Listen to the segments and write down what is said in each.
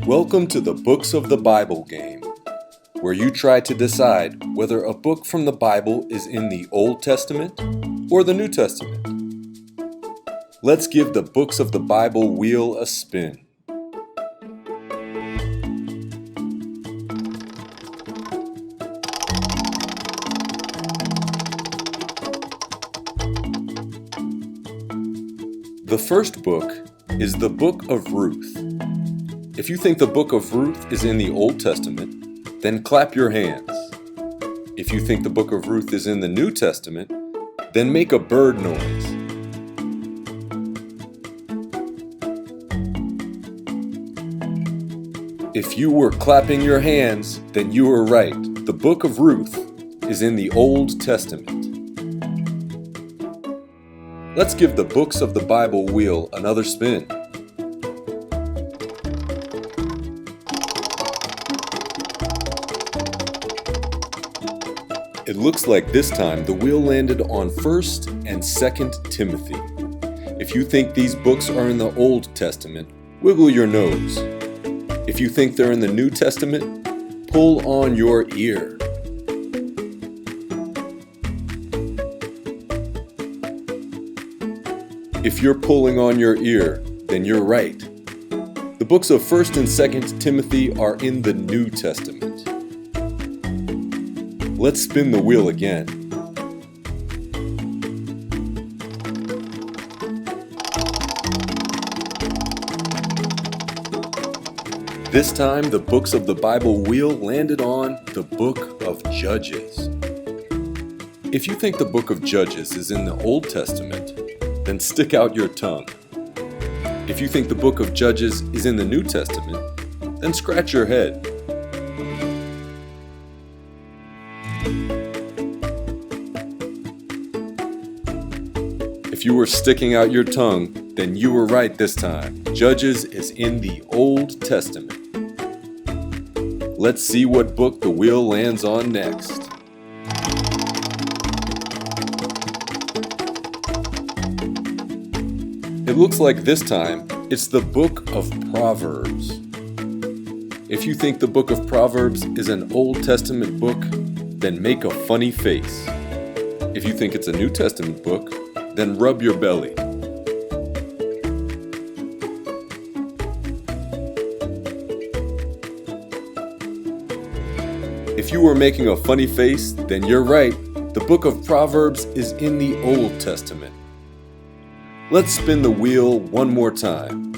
Welcome to the Books of the Bible game, where you try to decide whether a book from the Bible is in the Old Testament or the New Testament. Let's give the Books of the Bible wheel a spin. The first book is the Book of Ruth. If you think the Book of Ruth is in the Old Testament, then clap your hands. If you think the Book of Ruth is in the New Testament, then make a bird noise. If you were clapping your hands, then you were right. The Book of Ruth is in the Old Testament. Let's give the Books of the Bible wheel another spin. It looks like this time the wheel landed on 1st and 2nd Timothy. If you think these books are in the Old Testament, wiggle your nose. If you think they're in the New Testament, pull on your ear. If you're pulling on your ear, then you're right. The books of 1st and 2nd Timothy are in the New Testament. Let's spin the wheel again. This time, the books of the Bible wheel landed on the Book of Judges. If you think the Book of Judges is in the Old Testament, then stick out your tongue. If you think the Book of Judges is in the New Testament, then scratch your head. If you were sticking out your tongue, then you were right this time. Judges is in the Old Testament. Let's see what book the wheel lands on next. It looks like this time it's the Book of Proverbs. If you think the Book of Proverbs is an Old Testament book, then make a funny face. If you think it's a New Testament book, then rub your belly. If you were making a funny face, then you're right. The Book of Proverbs is in the Old Testament. Let's spin the wheel one more time.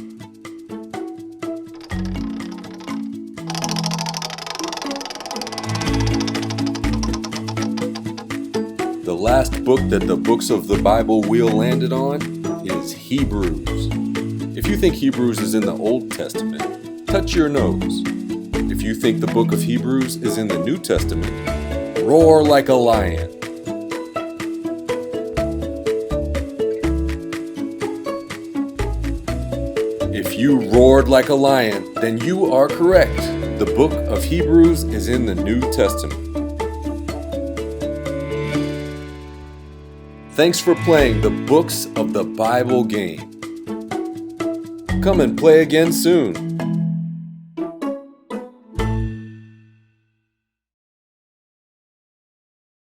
The last book that the books of the Bible wheel landed on is Hebrews. If you think Hebrews is in the Old Testament, touch your nose. If you think the book of Hebrews is in the New Testament, roar like a lion. If you roared like a lion, then you are correct. The book of Hebrews is in the New Testament. Thanks for playing the Books of the Bible game. Come and play again soon.